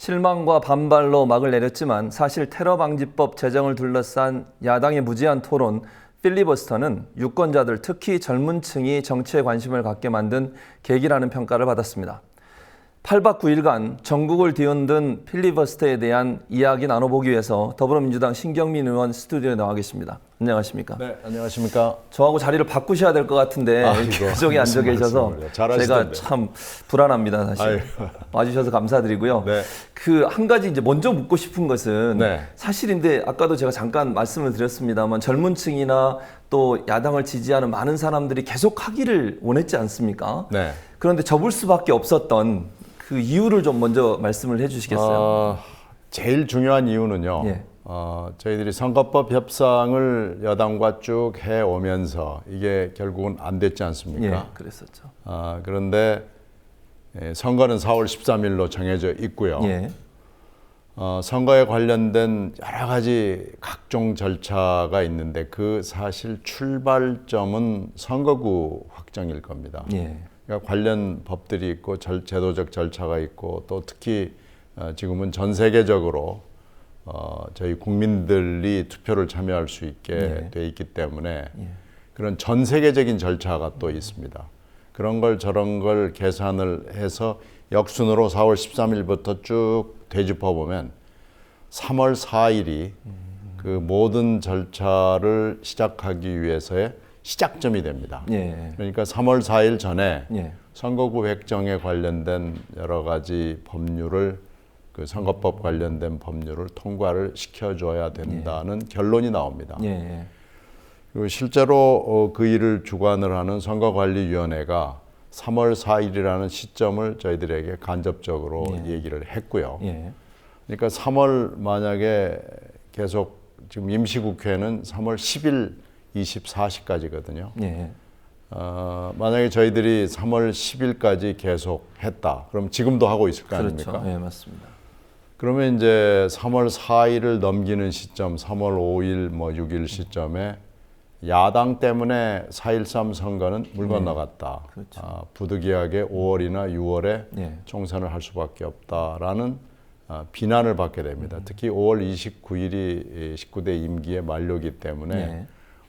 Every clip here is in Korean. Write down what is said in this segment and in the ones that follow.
실망과 반발로 막을 내렸지만 사실 테러 방지법 제정을 둘러싼 야당의 무제한 토론 필리버스터는 유권자들 특히 젊은 층이 정치에 관심을 갖게 만든 계기라는 평가를 받았습니다. 8박 9일간 전국을 뒤흔든 필리버스터에 대한 이야기 나눠보기 위해서 더불어민주당 신경민 의원 스튜디오에 나와 계십니다. 안녕하십니까? 네, 안녕하십니까? 저하고 자리를 바꾸셔야 될 것 같은데 계속에 앉아 계셔서 제가 참 불안합니다, 사실. 와주셔서 감사드리고요. 네. 그 한 가지 이제 먼저 묻고 싶은 것은 네. 사실인데 아까도 제가 잠깐 말씀을 드렸습니다만 젊은 층이나 또 야당을 지지하는 많은 사람들이 계속 하기를 원했지 않습니까? 네. 그런데 접을 수밖에 없었던 그 이유를 좀 먼저 말씀을 해주시겠어요? 제일 중요한 이유는요. 예. 저희들이 선거법 협상을 여당과 쭉 해오면서 이게 결국은 안 됐지 않습니까? 예, 그랬었죠. 그런데 선거는 4월 13일로 정해져 있고요. 예. 선거에 관련된 여러 가지 각종 절차가 있는데 그 사실 출발점은 선거구 확정일 겁니다. 예. 그러니까 관련 법들이 있고 제도적 절차가 있고 또 특히 지금은 전 세계적으로 저희 국민들이 투표를 참여할 수 있게 돼 있기 때문에 그런 전 세계적인 절차가 또 있습니다. 그런 걸 저런 걸 계산을 해서 역순으로 4월 13일부터 쭉 되짚어 보면 3월 4일이 그 모든 절차를 시작하기 위해서의 시작점이 됩니다. 예. 그러니까 3월 4일 전에 예. 선거구 획정에 관련된 여러 가지 법률을 그 선거법 관련된 법률을 통과를 시켜줘야 된다는 결론이 나옵니다. 예. 그리고 실제로 그 일을 주관을 하는 선거관리위원회가 3월 4일이라는 시점을 저희들에게 간접적으로 얘기를 했고요. 예. 그러니까 3월 만약에 계속 지금 임시국회는 3월 10일 24시까지거든요. 예. 만약에 저희들이 3월 10일까지 계속 했다. 그럼 지금도 하고 있을 거 아닙니까? 그렇죠. 예, 맞습니다. 그러면 이제 3월 4일을 넘기는 시점, 3월 5일, 6일 시점에 야당 때문에 4.13 선거는 물 건너갔다. 그렇죠. 부득이하게 5월이나 6월에 총선을 할 수밖에 없다라는 비난을 받게 됩니다. 특히 5월 29일이 19대 임기의 만료기 때문에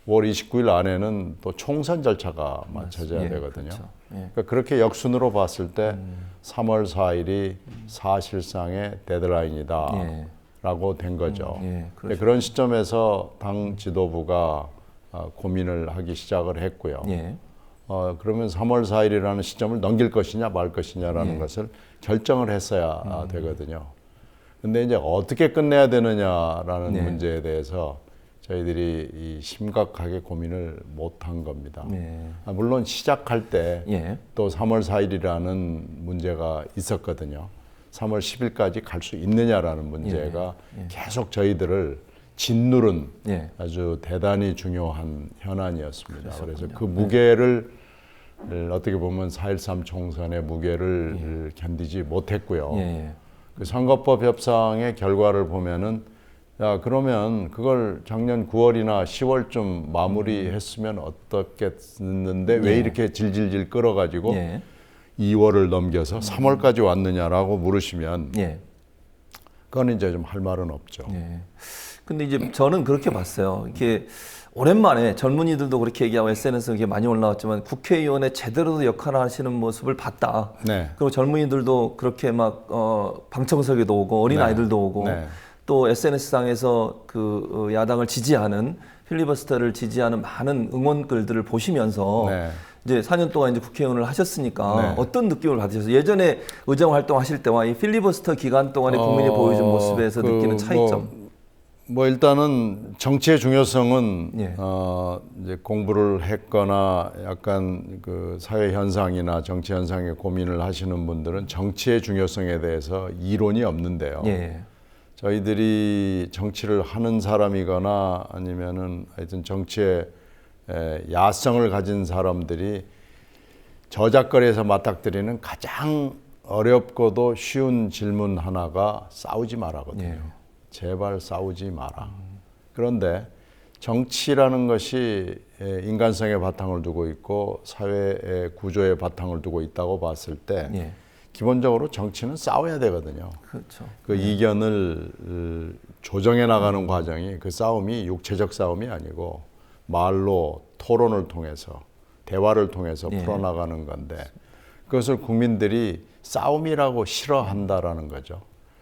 5월 29일 안에는 또 총선 절차가 맞춰져야 되거든요. 그렇죠. 그러니까 그렇게 역순으로 봤을 때 3월 4일이 사실상의 데드라인이다 라고 된 거죠. 그런 시점에서 당 지도부가 고민을 하기 시작을 했고요. 그러면 3월 4일이라는 시점을 넘길 것이냐 말 것이냐라는 것을 결정을 했어야 되거든요. 근데 이제 어떻게 끝내야 되느냐라는 문제에 대해서 저희들이 심각하게 고민을 못한 겁니다. 물론 시작할 때 또 3월 4일이라는 문제가 있었거든요. 3월 10일까지 갈 수 있느냐라는 문제가 계속 저희들을 짓누른 아주 대단히 중요한 현안이었습니다. 그래서 그 무게를 어떻게 보면 4.13 총선의 무게를 견디지 못했고요. 그 선거법 협상의 결과를 보면은 그러면 그걸 작년 9월이나 10월쯤 마무리했으면 어떻겠는데 왜 이렇게 질질질 끌어가지고 2월을 넘겨서 3월까지 왔느냐라고 물으시면 그건 이제 좀 할 말은 없죠. 근데 이제 저는 그렇게 봤어요. 이렇게 오랜만에 젊은이들도 그렇게 얘기하고 SNS에 이게 많이 올라왔지만 국회의원의 제대로 역할을 하시는 모습을 봤다. 그리고 젊은이들도 그렇게 막 방청석에도 오고 어린아이들도 오고 또 SNS상에서 그 야당을 지지하는 필리버스터를 지지하는 많은 응원글들을 보시면서 이제 4년 동안 이제 국회의원을 하셨으니까 어떤 느낌을 받으셨어요? 예전에 의정 활동하실 때와 이 필리버스터 기간 동안에 국민이 보여준 모습에서 느끼는 차이점. 일단은 정치의 중요성은 이제 공부를 했거나 약간 그 사회 현상이나 정치 현상에 고민을 하시는 분들은 정치의 중요성에 대해서 이론이 없는데요. 저희들이 정치를 하는 사람이거나 아니면은 하여튼 정치에 야성을 가진 사람들이 저작거리에서 맞닥뜨리는 가장 어렵고도 쉬운 질문 하나가 싸우지 마라거든요. 제발 싸우지 마라. 그런데 정치라는 것이 인간성의 바탕을 두고 있고 사회의 구조의 바탕을 두고 있다고 봤을 때 기본적으로 정치는 싸워야 되거든요. 그렇죠. 그 이견을 조정해 나가는 과정이 그 싸움이 육체적 싸움이 아니고 말로 토론을 통해서 대화를 통해서 풀어나가는 건데 그것을 국민들이 싸움이라고 싫어한다라는 거죠.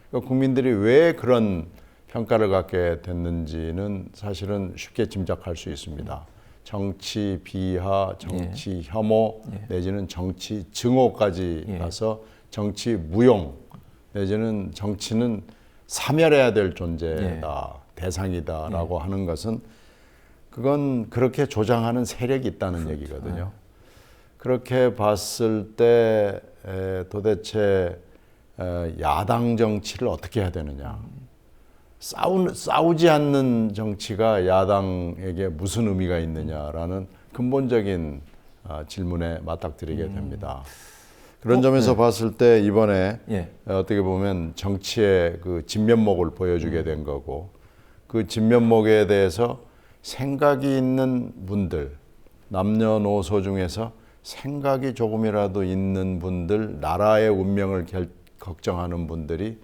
그러니까 국민들이 왜 그런 평가를 갖게 됐는지는 사실은 쉽게 짐작할 수 있습니다. 정치 비하, 정치 혐오 내지는 정치 증오까지 가서 정치 무용 내지는 정치는 사멸해야 될 존재다, 대상이다라고 하는 것은 그건 그렇게 조장하는 세력이 있다는 얘기거든요. 그렇게 봤을 때 도대체 야당 정치를 어떻게 해야 되느냐. 싸우지 않는 정치가 야당에게 무슨 의미가 있느냐라는 근본적인 질문에 맞닥뜨리게 됩니다. 그런 점에서 봤을 때 이번에 어떻게 보면 정치의 그 진면목을 보여주게 된 거고 그 진면목에 대해서 생각이 있는 분들, 남녀노소 중에서 생각이 조금이라도 있는 분들, 나라의 운명을 걱정하는 분들이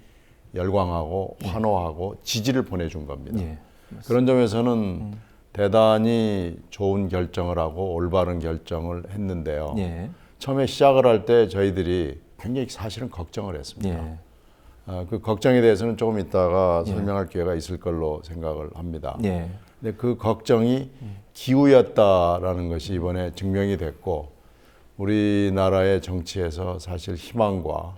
열광하고 환호하고 지지를 보내준 겁니다. 그런 점에서는 대단히 좋은 결정을 하고 올바른 결정을 했는데요. 처음에 시작을 할 때 저희들이 굉장히 사실은 걱정을 했습니다. 그 걱정에 대해서는 조금 이따가 설명할 기회가 있을 걸로 생각을 합니다. 근데 그 걱정이 기우였다라는 것이 이번에 증명이 됐고 우리나라의 정치에서 사실 희망과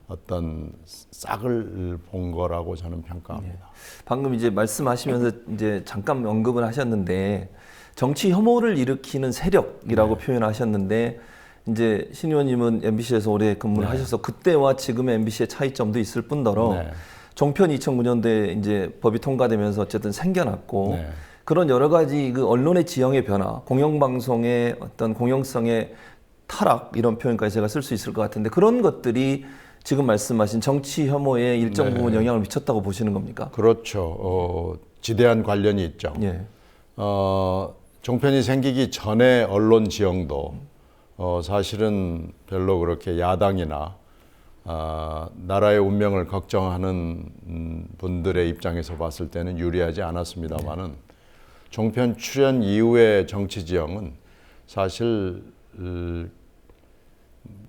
어떤 싹을 본 거라고 저는 평가합니다. 방금 이제 말씀하시면서 이제 잠깐 언급을 하셨는데 정치 혐오를 일으키는 세력이라고 표현하셨는데 이제 신 의원님은 MBC에서 오래 근무를 하셔서 그때와 지금의 MBC의 차이점도 있을 뿐더러 종편 2009년도에 이제 법이 통과되면서 어쨌든 생겨났고 그런 여러 가지 그 언론의 지형의 변화, 공영방송의 어떤 공영성의 타락 이런 표현까지 제가 쓸 수 있을 것 같은데 그런 것들이 지금 말씀하신 정치 혐오에 일정 부분 영향을 미쳤다고 보시는 겁니까? 그렇죠. 지대한 관련이 있죠. 종편이 생기기 전에 언론 지형도 사실은 별로 그렇게 야당이나 나라의 운명을 걱정하는 분들의 입장에서 봤을 때는 유리하지 않았습니다만은 종편 출연 이후의 정치 지형은 사실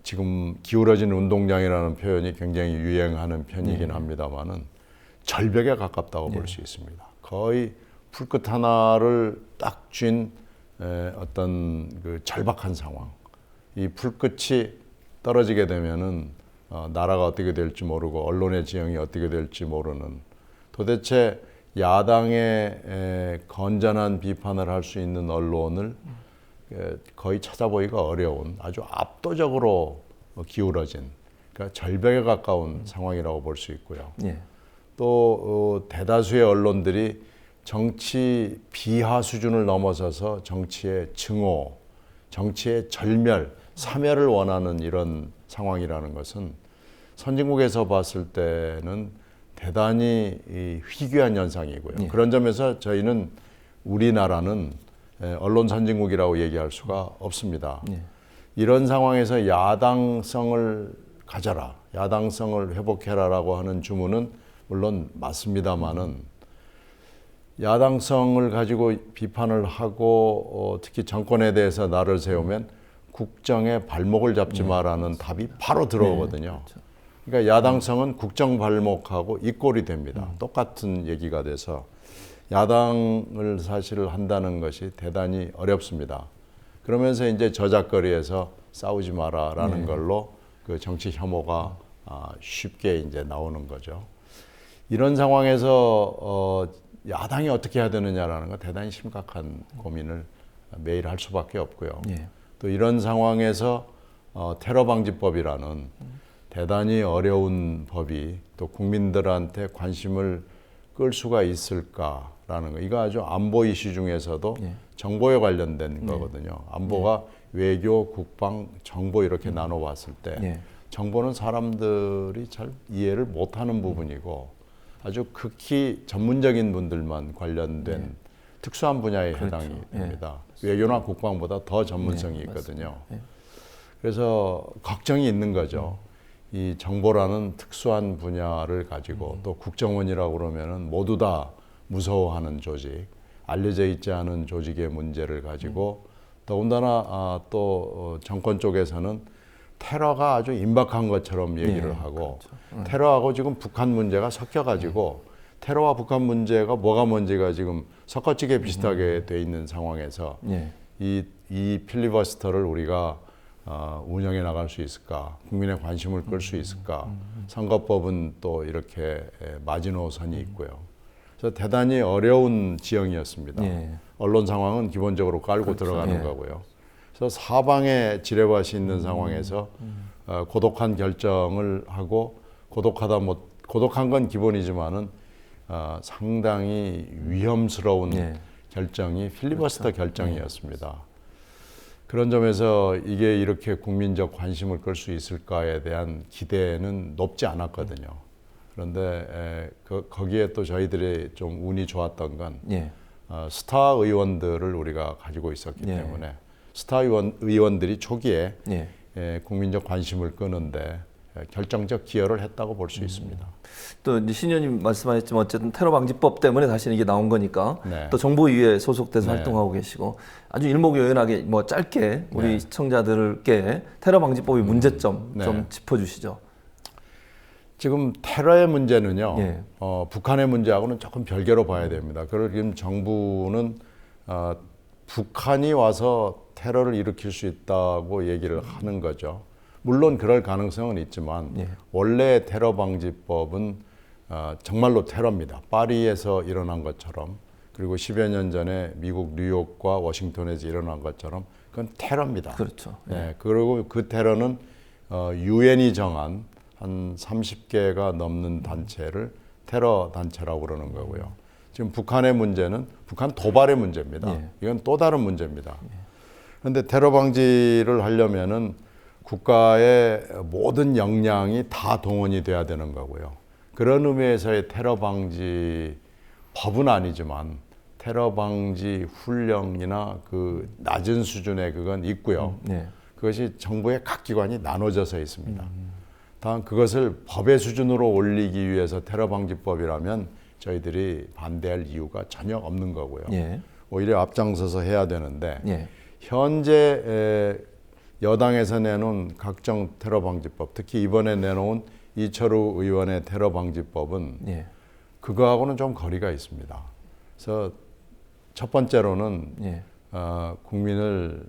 지금 기울어진 운동장이라는 표현이 굉장히 유행하는 편이긴 합니다만은 절벽에 가깝다고 볼 수 있습니다. 거의 풀끝 하나를 딱 쥔 어떤 그 절박한 상황. 이 풀끝이 떨어지게 되면은 나라가 어떻게 될지 모르고 언론의 지형이 어떻게 될지 모르는 도대체 야당의 건전한 비판을 할 수 있는 언론을 거의 찾아보기가 어려운 아주 압도적으로 기울어진 그러니까 절벽에 가까운 상황이라고 볼 수 있고요. 또 대다수의 언론들이 정치 비하 수준을 넘어서서 정치의 증오, 정치의 절멸, 사멸을 원하는 이런 상황이라는 것은 선진국에서 봤을 때는 대단히 희귀한 현상이고요. 그런 점에서 저희는 우리나라는 언론 선진국이라고 얘기할 수가 없습니다. 이런 상황에서 야당성을 가져라, 야당성을 회복해라라고 하는 주문은 물론 맞습니다만은 야당성을 가지고 비판을 하고 특히 정권에 대해서 나를 세우면 국정에 발목을 잡지 마라는 답이 바로 들어오거든요. 그러니까 야당성은 국정 발목하고 이꼴이 됩니다. 똑같은 얘기가 돼서 야당을 사실 한다는 것이 대단히 어렵습니다. 그러면서 이제 저작거리에서 싸우지 마라라는 걸로 그 정치 혐오가 쉽게 이제 나오는 거죠. 이런 상황에서 야당이 어떻게 해야 되느냐라는 거 대단히 심각한 고민을 매일 할 수밖에 없고요. 또 이런 상황에서 테러방지법이라는 대단히 어려운 법이 또 국민들한테 관심을 끌 수가 있을까라는 거. 이거 아주 안보 이슈 중에서도 정보에 관련된 거거든요. 안보가 외교, 국방, 정보 이렇게 나눠봤을 때 정보는 사람들이 잘 이해를 못하는 부분이고 아주 극히 전문적인 분들만 관련된 특수한 분야에 해당이 됩니다. 외교나 국방보다 더 전문성이 있거든요. 그래서 걱정이 있는 거죠. 이 정보라는 특수한 분야를 가지고 또 국정원이라고 그러면은 모두 다 무서워하는 조직, 알려져 있지 않은 조직의 문제를 가지고 더군다나 또 정권 쪽에서는 테러가 아주 임박한 것처럼 얘기를 하고 그렇죠. 테러하고 지금 북한 문제가 섞여가지고 테러와 북한 문제가 뭐가 뭔지가 지금 섞어찌개 비슷하게 돼 있는 상황에서 이 필리버스터를 우리가 운영해 나갈 수 있을까? 국민의 관심을 끌 수 있을까? 선거법은 또 이렇게 마지노선이 있고요. 그래서 대단히 어려운 지형이었습니다. 언론 상황은 기본적으로 깔고 그렇죠. 들어가는 거고요. 그래서 사방에 지뢰밭이 있는 상황에서 고독한 결정을 하고 고독한 건 기본이지만은 상당히 위험스러운 결정이 필리버스터 그렇죠. 결정이었습니다. 그런 점에서 이게 이렇게 국민적 관심을 끌 수 있을까에 대한 기대는 높지 않았거든요. 그런데 거기에 또 저희들이 좀 운이 좋았던 건 스타 의원들을 우리가 가지고 있었기 때문에 스타 의원들이 초기에 국민적 관심을 끄는데 결정적 기여를 했다고 볼 수 있습니다. 또 이제 신 의원님 말씀하셨지만 어쨌든 테러 방지법 때문에 다시는 이게 나온 거니까 또 정보위에 소속돼서 활동하고 계시고 아주 일목요연하게 뭐 짧게 우리 시청자들께 테러 방지법의 문제점 좀 짚어주시죠. 지금 테러의 문제는요, 북한의 문제하고는 조금 별개로 봐야 됩니다. 그걸 지금 정부는 북한이 와서 테러를 일으킬 수 있다고 얘기를 하는 거죠. 물론 그럴 가능성은 있지만 원래 테러 방지법은 정말로 테러입니다. 파리에서 일어난 것처럼 그리고 10여 년 전에 미국 뉴욕과 워싱턴에서 일어난 것처럼 그건 테러입니다. 그렇죠. 그리고 그 테러는 유엔이 정한 한 30개가 넘는 단체를 테러 단체라고 그러는 거고요. 지금 북한의 문제는 북한 도발의 문제입니다. 이건 또 다른 문제입니다. 그런데 테러 방지를 하려면은 국가의 모든 역량이 다 동원이 돼야 되는 거고요. 그런 의미에서의 테러 방지 법은 아니지만 테러 방지 훈련이나 그 낮은 수준의 그건 있고요. 그것이 정부의 각 기관이 나눠져서 있습니다. 다만 그것을 법의 수준으로 올리기 위해서 테러 방지법이라면 저희들이 반대할 이유가 전혀 없는 거고요. 오히려 앞장서서 해야 되는데 현재 여당에서 내놓은 각종 테러 방지법, 특히 이번에 내놓은 이철우 의원의 테러 방지법은 그거하고는 좀 거리가 있습니다. 그래서 첫 번째로는 국민의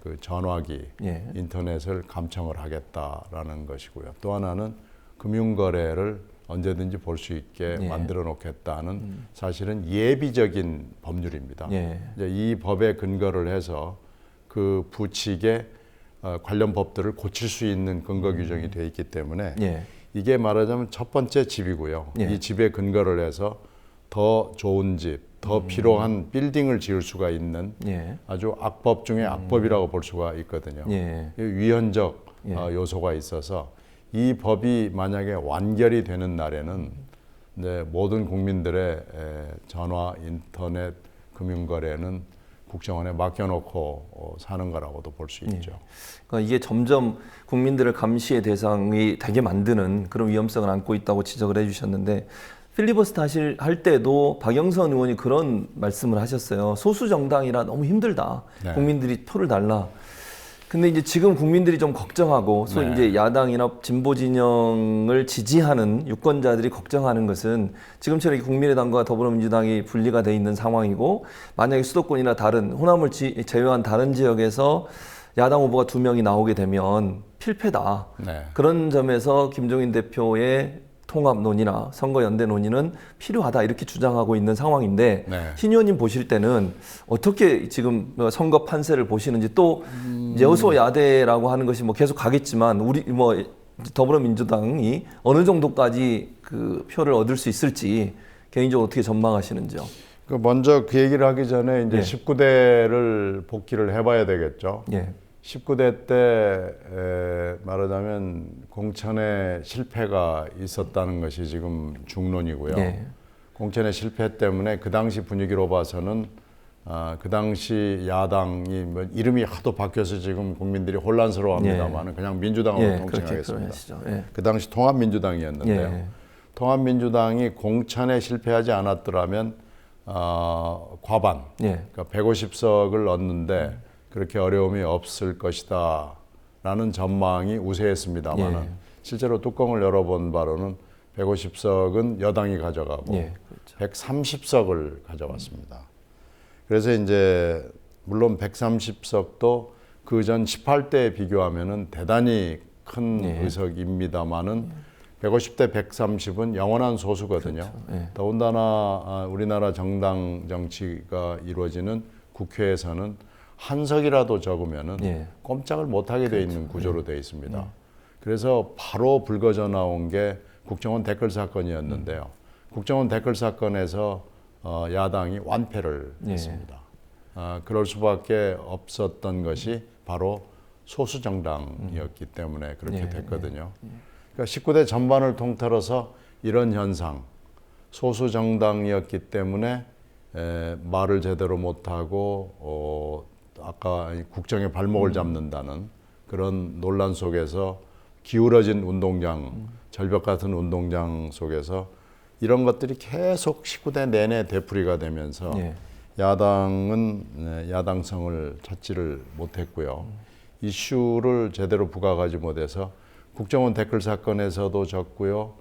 그 전화기, 인터넷을 감청을 하겠다라는 것이고요. 또 하나는 금융거래를 언제든지 볼 수 있게 만들어 놓겠다는 사실은 예비적인 법률입니다. 이제 이 법에 근거를 해서 그 부칙에 관련 법들을 고칠 수 있는 근거 규정이 되어 있기 때문에 이게 말하자면 첫 번째 집이고요. 이 집에 근거를 해서 더 좋은 집, 더 필요한 빌딩을 지을 수가 있는 아주 악법 중에 악법이라고 볼 수가 있거든요. 위헌적 요소가 있어서 이 법이 만약에 완결이 되는 날에는 모든 국민들의 전화, 인터넷, 금융거래는 국정원에 맡겨놓고 사는 거라고도 볼 수 있죠. 그러니까 이게 점점 국민들을 감시의 대상이 되게 만드는 그런 위험성을 안고 있다고 지적을 해주셨는데 필리버스터 할 때도 박영선 의원이 그런 말씀을 하셨어요. 소수 정당이라 너무 힘들다. 국민들이 표를 달라. 근데 이제 지금 국민들이 좀 걱정하고 소위 이제 야당이나 진보 진영을 지지하는 유권자들이 걱정하는 것은 지금처럼 국민의당과 더불어민주당이 분리가 돼 있는 상황이고 만약에 수도권이나 다른 호남을 제외한 다른 지역에서 야당 후보가 2명이 나오게 되면 필패다. 그런 점에서 김종인 대표의 통합 논의나 선거 연대 논의는 필요하다 이렇게 주장하고 있는 상황인데 신 의원님 보실 때는 어떻게 지금 선거 판세를 보시는지 또 여소야대라고 하는 것이 뭐 계속 가겠지만 우리 뭐 더불어민주당이 어느 정도까지 그 표를 얻을 수 있을지 개인적으로 어떻게 전망하시는지요? 먼저 그 얘기를 하기 전에 이제 19대를 복귀를 해봐야 되겠죠. 19대 때 말하자면 공천의 실패가 있었다는 것이 지금 중론이고요. 공천의 실패 때문에 그 당시 분위기로 봐서는 그 당시 야당이 뭐 이름이 하도 바뀌어서 지금 국민들이 혼란스러워합니다만 그냥 민주당으로 통칭하겠습니다. 그 당시 통합민주당이었는데요. 통합민주당이 공천에 실패하지 않았더라면 과반, 그러니까 150석을 얻는데 그렇게 어려움이 없을 것이다 라는 전망이 우세했습니다만 실제로 뚜껑을 열어본 바로는 150석은 여당이 가져가고 그렇죠. 130석을 가져왔습니다. 그래서 이제 물론 130석도 그 전 18대에 비교하면은 대단히 큰 의석입니다만은 150대 130은 영원한 소수거든요. 그렇죠. 더군다나 우리나라 정당 정치가 이루어지는 국회에서는 한 석이라도 적으면은 꼼짝을 못하게 돼 있는 구조로 돼 있습니다. 그래서 바로 불거져 나온 게 국정원 댓글 사건이었는데요. 국정원 댓글 사건에서 야당이 완패를 했습니다. 그럴 수밖에 없었던 것이 바로 소수 정당이었기 때문에 그렇게 됐거든요. 그러니까 19대 전반을 통틀어서 이런 현상, 소수 정당이었기 때문에 말을 제대로 못하고 아까 국정에 발목을 잡는다는 그런 논란 속에서 기울어진 운동장, 절벽 같은 운동장 속에서 이런 것들이 계속 19대 내내 되풀이가 되면서 야당은 야당성을 찾지를 못했고요. 이슈를 제대로 부각하지 못해서 국정원 댓글 사건에서도 졌고요.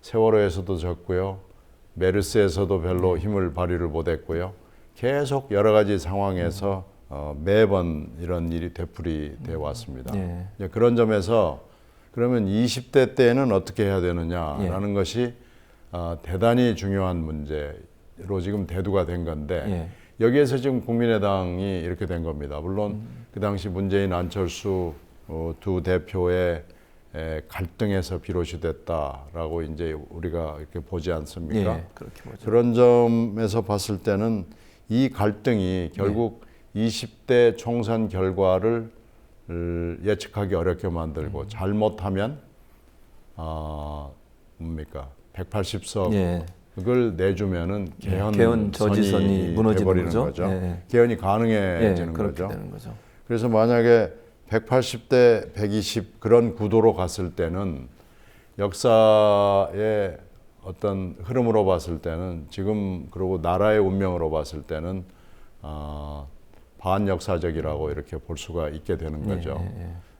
세월호에서도 졌고요. 메르스에서도 별로 힘을 발휘를 못했고요. 계속 여러 가지 상황에서 매번 이런 일이 되풀이되어 왔습니다. 그런 점에서 그러면 20대 때는 어떻게 해야 되느냐라는 것이 대단히 중요한 문제로 지금 대두가 된 건데 여기에서 지금 국민의당이 이렇게 된 겁니다. 물론 그 당시 문재인, 안철수 두 대표의 갈등에서 비롯이 됐다라고 이제 우리가 이렇게 보지 않습니까? 그렇게 보죠. 그런 점에서 봤을 때는 이 갈등이 결국 20대 총선 결과를 예측하기 어렵게 만들고 잘못하면 뭡니까 180석을 내주면은 개헌 저지선이 무너지는 거죠. 개헌이 가능해지는 거죠. 그래서 만약에 180대 120 그런 구도로 갔을 때는 역사의 어떤 흐름으로 봤을 때는 지금 그리고 나라의 운명으로 봤을 때는 반역사적이라고 이렇게 볼 수가 있게 되는 거죠.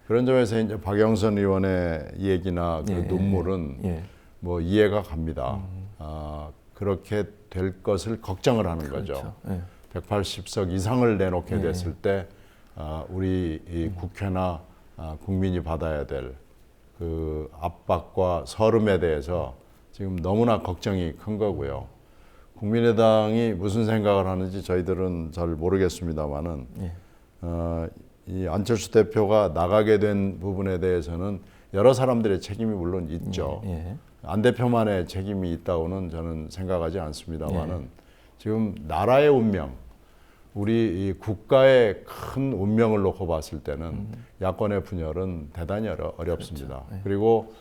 그런 점에서 이제 박영선 의원의 얘기나 그 눈물은 뭐 이해가 갑니다. 그렇게 될 것을 걱정을 하는 거죠. 180석 이상을 내놓게 됐을 때 우리 이 국회나 국민이 받아야 될 그 압박과 서름에 대해서 지금 너무나 걱정이 큰 거고요. 국민의당이 무슨 생각을 하는지 저희들은 잘 모르겠습니다만은 이 안철수 대표가 나가게 된 부분에 대해서는 여러 사람들의 책임이 물론 있죠. 안 대표만의 책임이 있다고는 저는 생각하지 않습니다만은 지금 나라의 운명, 우리 이 국가의 큰 운명을 놓고 봤을 때는 야권의 분열은 대단히 어렵습니다. 그렇죠. 그리고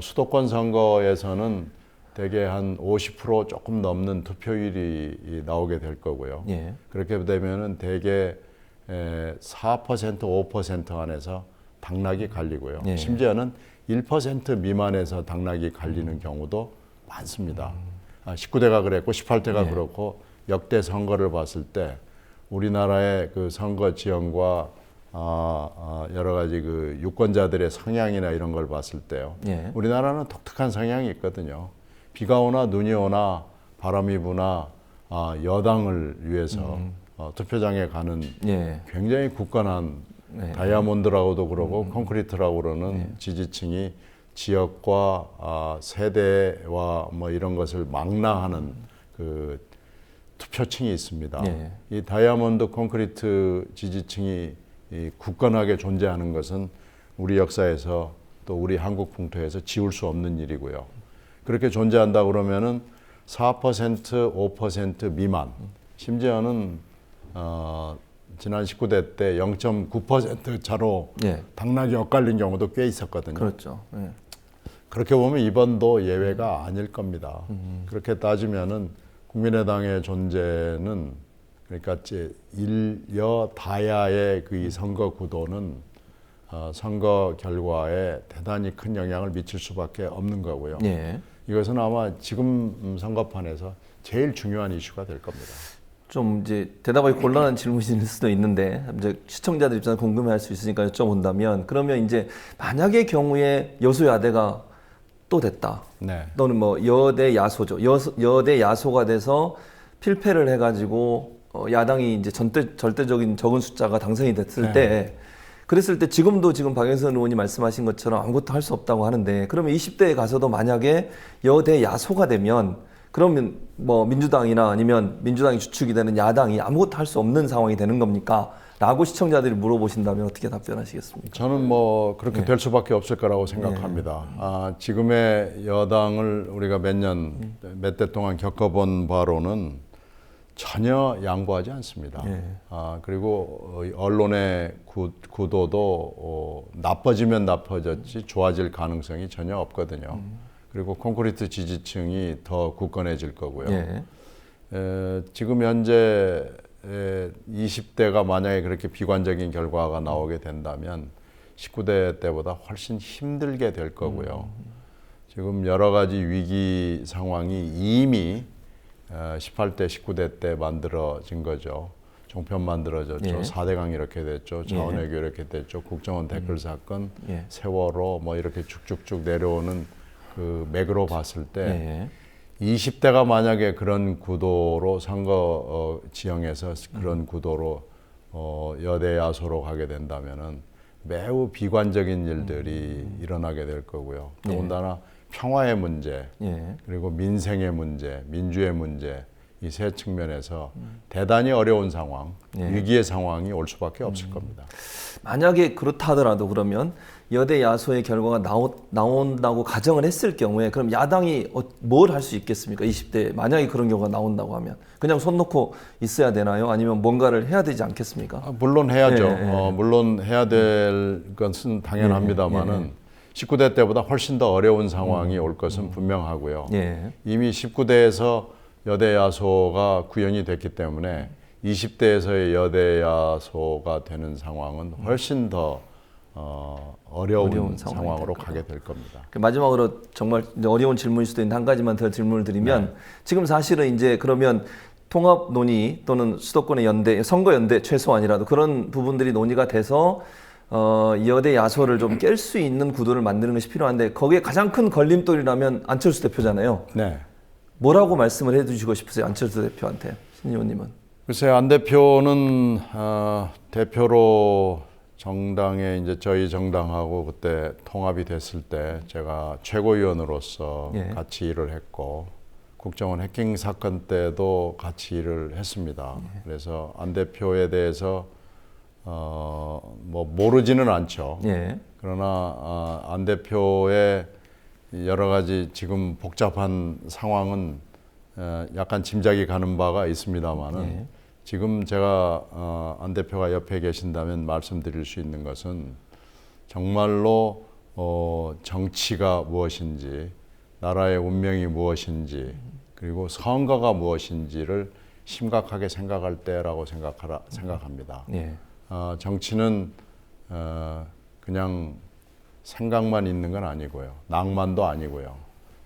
수도권 선거에서는 대개 한 50% 조금 넘는 투표율이 나오게 될 거고요. 그렇게 되면은 대개 4%, 5% 안에서 당락이 갈리고요. 심지어는 1% 미만에서 당락이 갈리는 경우도 많습니다. 19대가 그랬고 18대가 그렇고 역대 선거를 봤을 때 우리나라의 그 선거 지형과 여러 가지 그 유권자들의 성향이나 이런 걸 봤을 때요. 우리나라는 독특한 성향이 있거든요. 비가 오나 눈이 오나 바람이 부나 여당을 위해서 투표장에 가는 굉장히 굳건한 다이아몬드라고도 그러고 콘크리트라고 그러는 지지층이 지역과 세대와 뭐 이런 것을 망라하는 그 투표층이 있습니다. 이 다이아몬드 콘크리트 지지층이 이 굳건하게 존재하는 것은 우리 역사에서 또 우리 한국 풍토에서 지울 수 없는 일이고요. 그렇게 존재한다 그러면은 4%, 5% 미만, 심지어는 지난 19대 때 0.9% 차로 당락이 엇갈린 경우도 꽤 있었거든요. 그렇죠. 그렇게 보면 이번도 예외가 아닐 겁니다. 그렇게 따지면은 국민의당의 존재는 그러니까 이제 일여다야의 그 이 선거 구도는 선거 결과에 대단히 큰 영향을 미칠 수밖에 없는 거고요. 예. 이것은 아마 지금 선거판에서 제일 중요한 이슈가 될 겁니다. 좀 이제 대답하기 곤란한 질문일 수도 있는데 이제 시청자들 입장에서 궁금해할 수 있으니까 여쭤본다면 그러면 이제 만약의 경우에 여소야대가 또 됐다. 네. 또는 뭐 여대 야소죠. 여대 야소가 돼서 필패를 해가지고 야당이 이제 절대적인 적은 숫자가 당선이 됐을 때 그랬을 때 지금 박영선 의원이 말씀하신 것처럼 아무것도 할 수 없다고 하는데 그러면 20대에 가서도 만약에 여대 야소가 되면 그러면 뭐 민주당이나 아니면 민주당이 주축이 되는 야당이 아무것도 할 수 없는 상황이 되는 겁니까? 라고 시청자들이 물어보신다면 어떻게 답변하시겠습니까? 저는 뭐 그렇게 될 수밖에 없을 거라고 생각합니다. 지금의 여당을 우리가 몇 대 동안 겪어본 바로는 전혀 양보하지 않습니다. 그리고 언론의 구도도 나빠지면 나빠졌지 좋아질 가능성이 전혀 없거든요. 그리고 콘크리트 지지층이 더 굳건해질 거고요. 지금 현재 20대가 만약에 그렇게 비관적인 결과가 나오게 된다면 19대 때보다 훨씬 힘들게 될 거고요. 지금 여러 가지 위기 상황이 이미 18대, 19대 때 만들어진 거죠. 종편 만들어졌죠. 4대강 이렇게 됐죠. 자원외교 이렇게 됐죠. 국정원 댓글 사건, 세월호 뭐 이렇게 쭉쭉쭉 내려오는 그 맥으로 봤을 때 20대가 만약에 그런 구도로 선거 지형에서 그런 구도로 여대 야소로 가게 된다면은 매우 비관적인 일들이 일어나게 될 거고요. 더군다나 평화의 문제, 그리고 민생의 문제, 민주의 문제 이 세 측면에서 대단히 어려운 상황, 위기의 상황이 올 수밖에 없을 겁니다. 만약에 그렇다 하더라도 그러면 여대 야소의 결과가 나온다고 가정을 했을 경우에 그럼 야당이 뭘 할 수 있겠습니까? 20대 만약에 그런 경우가 나온다고 하면 그냥 손 놓고 있어야 되나요? 아니면 뭔가를 해야 되지 않겠습니까? 물론 해야죠. 물론 해야 될 것은 당연합니다만은 19대 때보다 훨씬 더 어려운 상황이 올 것은 분명하고요. 이미 19대에서 여대 야소가 구현이 됐기 때문에 20대에서의 여대 야소가 되는 상황은 훨씬 더 어려운 상황으로 가게 될 겁니다. 마지막으로 정말 어려운 질문일 수도 있는데 한 가지만 더 질문을 드리면 지금 사실은 이제 그러면 통합 논의 또는 수도권의 연대, 선거 연대 최소한이라도 그런 부분들이 논의가 돼서 여대 야소를 좀 깰 수 있는 구도를 만드는 것이 필요한데 거기에 가장 큰 걸림돌이라면 안철수 대표잖아요. 뭐라고 말씀을 해주시고 싶으세요, 안철수 대표한테, 신 의원님은? 글쎄, 안 대표는 대표로 정당에 이제 저희 정당하고 그때 통합이 됐을 때 제가 최고위원으로서 같이 일을 했고 국정원 해킹 사건 때도 같이 일을 했습니다. 그래서 안 대표에 대해서 뭐 모르지는 않죠. 그러나 안 대표의 여러 가지 지금 복잡한 상황은 약간 짐작이 가는 바가 있습니다만은 지금 제가 안 대표가 옆에 계신다면 말씀드릴 수 있는 것은 정말로 정치가 무엇인지, 나라의 운명이 무엇인지, 그리고 선거가 무엇인지를 심각하게 생각할 때라고 생각합니다. 정치는 그냥 생각만 있는 건 아니고요. 낭만도 아니고요.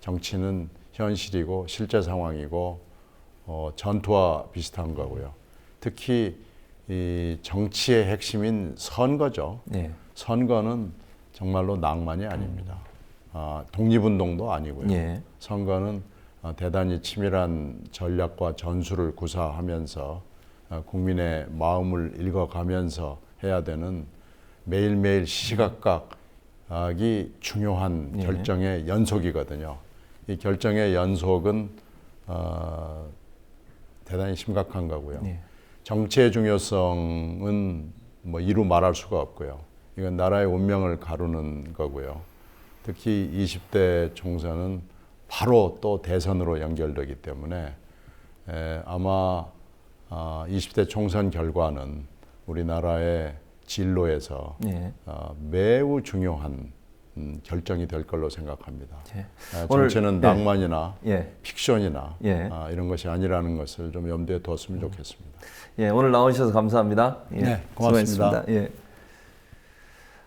정치는 현실이고 실제 상황이고 전투와 비슷한 거고요. 특히 이 정치의 핵심인 선거죠. 선거는 정말로 낭만이 아닙니다. 독립운동도 아니고요. 선거는 대단히 치밀한 전략과 전술을 구사하면서 국민의 마음을 읽어가면서 해야 되는 매일매일 시시각각이 중요한 결정의 연속이거든요. 이 결정의 연속은 대단히 심각한 거고요. 정치의 중요성은 뭐 이루 말할 수가 없고요. 이건 나라의 운명을 가르는 거고요. 특히 20대 총선은 바로 또 대선으로 연결되기 때문에 아마 20대 총선 결과는 우리나라의 진로에서 매우 중요한 결정이 될 걸로 생각합니다. 예. 정치는 낭만이나 예. 픽션이나 예. 이런 것이 아니라는 것을 좀 염두에 뒀으면 좋겠습니다. 예, 오늘 나오셔서 감사합니다. 예. 네, 고맙습니다. 수고하셨습니다. 예.